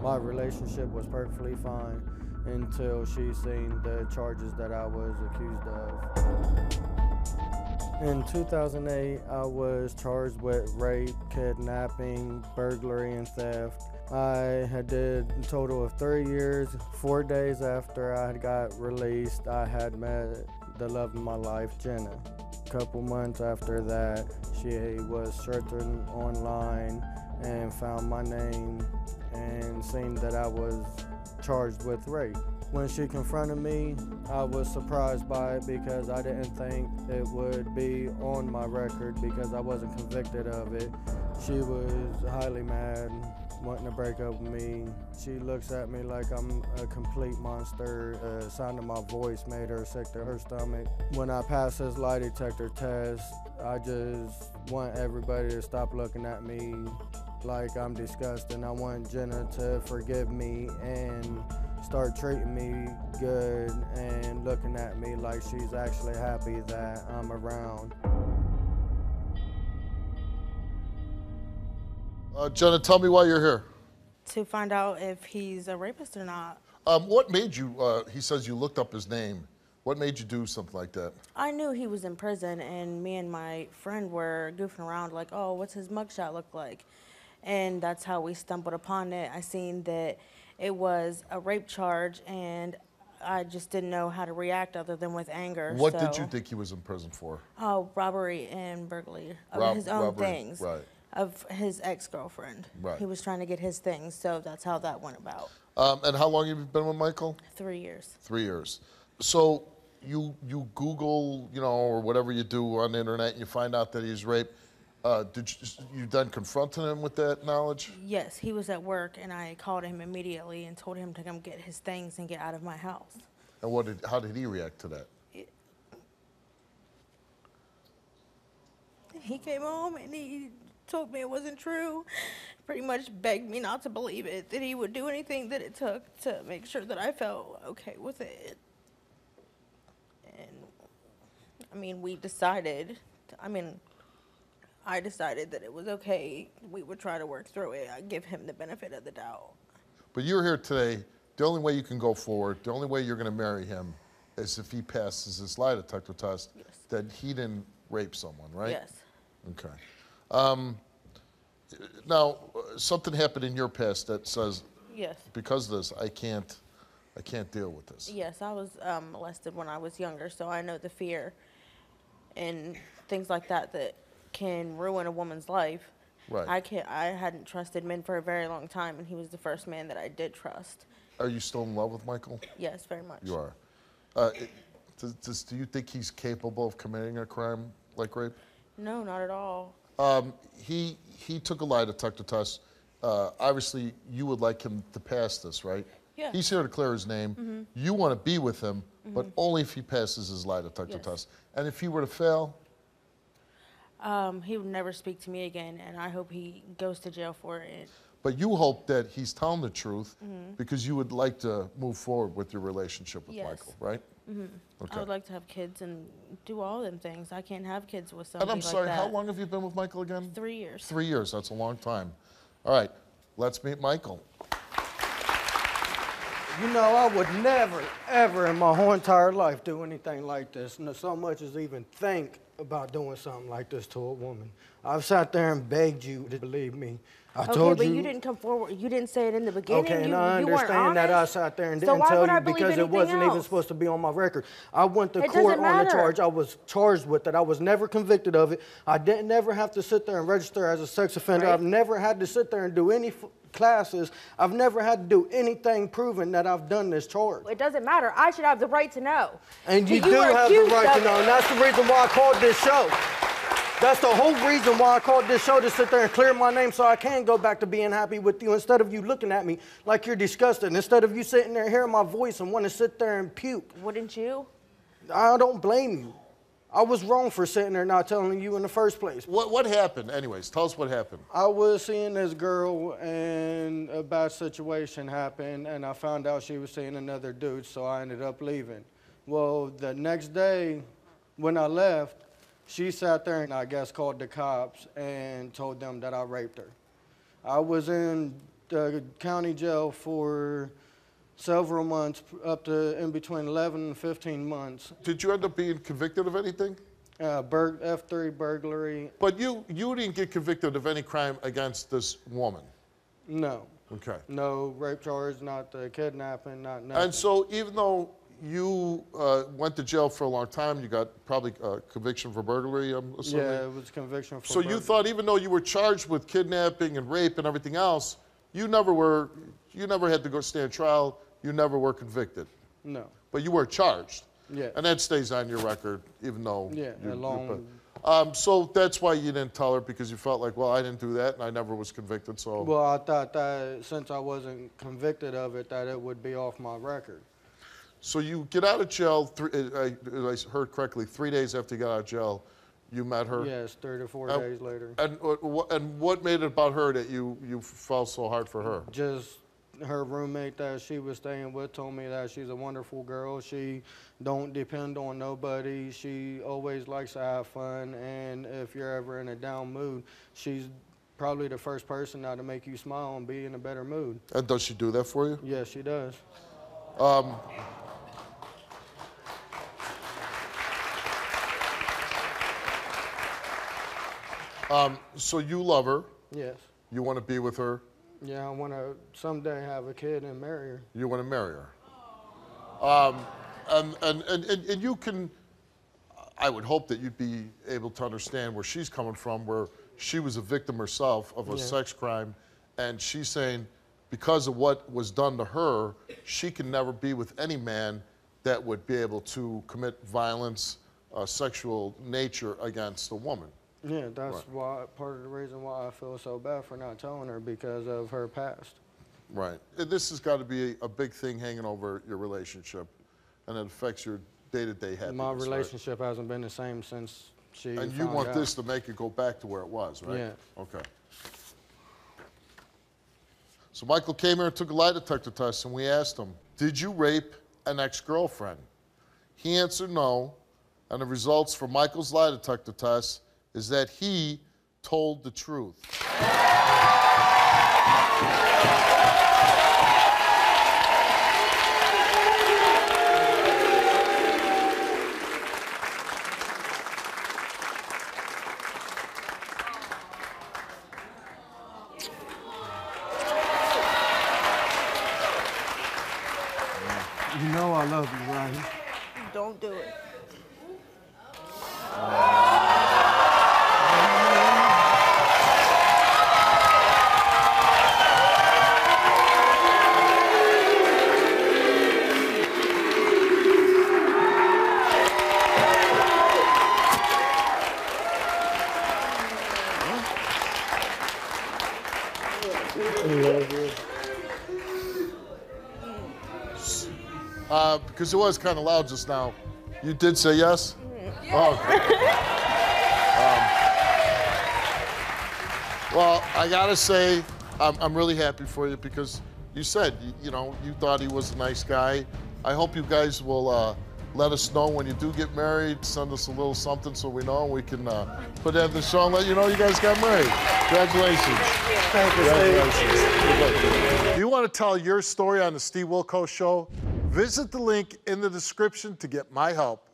My relationship was perfectly fine until she seen the charges that I was accused of. In 2008, I was charged with rape, kidnapping, burglary, and theft. I had did a total of 3 years. 4 days after I got released, I had met the love of my life, Jenna. A couple months after that, she was searching online and found my name and seen that I was charged with rape. When she confronted me, I was surprised by it because I didn't think it would be on my record because I wasn't convicted of it. She was highly mad, wanting to break up with me. She looks at me like I'm a complete monster. The sound of my voice made her sick to her stomach. When I passed this lie detector test, I just want everybody to stop looking at me like I'm disgusting. I want Jenna to forgive me and start treating me good and looking at me like she's actually happy that I'm around. Jenna, tell me why you're here. To find out if he's a rapist or not. What made you, he says you looked up his name. What made you do something like that? I knew he was in prison, and me and my friend were goofing around like, oh, what's his mugshot look like? And that's how we stumbled upon it. I seen that it was a rape charge, and I just didn't know how to react other than with anger. What did you think he was in prison for? Oh, robbery and burglary of his own things. Right. Of his ex-girlfriend. Right. He was trying to get his things, so that's how that went about. And how long have you been with Michael? 3 years. 3 years. So you Google, or whatever you do on the internet, and you find out that he's raped. Did you then confront him with that knowledge? Yes, he was at work, and I called him immediately and told him to come get his things and get out of my house. And how did he react to that? He came home and he told me it wasn't true. Pretty much begged me not to believe it, that he would do anything that it took to make sure that I felt okay with it. And, we decided, I decided that it was okay. We would try to work through it. I'd give him the benefit of the doubt. But you're here today. The only way you can go forward, the only way you're going to marry him is if he passes this lie detector test. Yes. That he didn't rape someone, right? Yes. Okay. Now, something happened in your past that says, yes, because of this, I can't deal with this. Yes, I was molested when I was younger, so I know the fear and things like that can ruin a woman's life. Right. I hadn't trusted men for a very long time, and he was the first man that I did trust. Are you still in love with Michael? Yes, very much. You are. Do you think he's capable of committing a crime like rape? No, not at all. He took a lie detector test. Obviously, you would like him to pass this, right? Yeah. He's here to clear his name. Mm-hmm. You want to be with him, but only if he passes his lie detector test. And if he were to fail? He would never speak to me again, and I hope he goes to jail for it. But you hope that he's telling the truth because you would like to move forward with your relationship with Michael, right? Mm-hmm. Okay. I would like to have kids and do all them things. I can't have kids with somebody And I'm sorry, like that. how long have you been with Michael again? 3 years. 3 years, that's a long time. All right, let's meet Michael. I would never, ever in my whole entire life do anything like this, and so much as even think about doing something like this to a woman. I've sat there and begged you to believe me. I told but you. you didn't come forward. You didn't say it in the beginning. Okay, and you I understand that I sat there and didn't tell you because it wasn't even supposed to be on my record. I went to court on the charge. I was charged with it. I was never convicted of it. I didn't never have to sit there and register as a sex offender. I've never had to sit there and do any classes. I've never had to do anything proving that I've done this charge. It doesn't matter. I should have the right to know. And you do have the right to know, and that's the reason why I called this show. That's the whole reason why I called this show, to sit there and clear my name so I can go back to being happy with you instead of you looking at me like you're disgusted, instead of you sitting there hearing my voice and want to sit there and puke. Wouldn't you? I don't blame you. I was wrong for sitting there not telling you in the first place. What happened? Anyways, tell us what happened. I was seeing this girl and a bad situation happened, and I found out she was seeing another dude, so I ended up leaving. Well, the next day when I left, she sat there and I guess called the cops and told them that I raped her. I was in county jail for several months, up to in between 11 and 15 months. Did you end up being convicted of anything? F3 burglary. But you didn't get convicted of any crime against this woman? No. Okay. No rape charge, not the kidnapping, not nothing. And so even though you went to jail for a long time, you got probably a conviction for burglary, I'm assuming? Yeah, it was conviction for So you thought even though you were charged with kidnapping and rape and everything else, you never had to go stand trial, you never were convicted? No. But you were charged? Yeah. And that stays on your record, even though... Yeah, so that's why you didn't tell her, because you felt like, well, I didn't do that and I never was convicted, so... Well, I thought that since I wasn't convicted of it, that it would be off my record. So you get out of jail, I heard correctly, 3 days after you got out of jail, you met her? Yes, 3 to 4 days later. And what made it about her that you fell so hard for her? Just her roommate that she was staying with told me that she's a wonderful girl. She don't depend on nobody. She always likes to have fun, and if you're ever in a down mood, she's probably the first person now to make you smile and be in a better mood. And does she do that for you? Yes, she does. So you love her. Yes. You want to be with her. Yeah, I want to someday have a kid and marry her. You want to marry her. And you can, I would hope that you'd be able to understand where she's coming from, where she was a victim herself of a sex crime, and she's saying because of what was done to her, she can never be with any man that would be able to commit violence, sexual nature against a woman. Yeah, that's why part of the reason why I feel so bad for not telling her, because of her past. Right. And this has got to be a big thing hanging over your relationship, and it affects your day-to-day happiness. My relationship hasn't been the same since she And you want this to make it go back to where it was, right? Yeah. Okay. So Michael came here and took a lie detector test, and we asked him, did you rape an ex-girlfriend? He answered no, and the results for Michael's lie detector test is that he told the truth. You know I love you, right? Don't do it. Because it was kind of loud just now. You did say yes? Yeah. Oh, okay. Well, I gotta say, I'm really happy for you because you said, you thought he was a nice guy. I hope you guys will let us know when you do get married. Send us a little something so we know, and we can put that in the show and let you know you guys got married. Congratulations. Thank you. Congratulations. If you want to tell your story on the Steve Wilkos Show, visit the link in the description to get my help.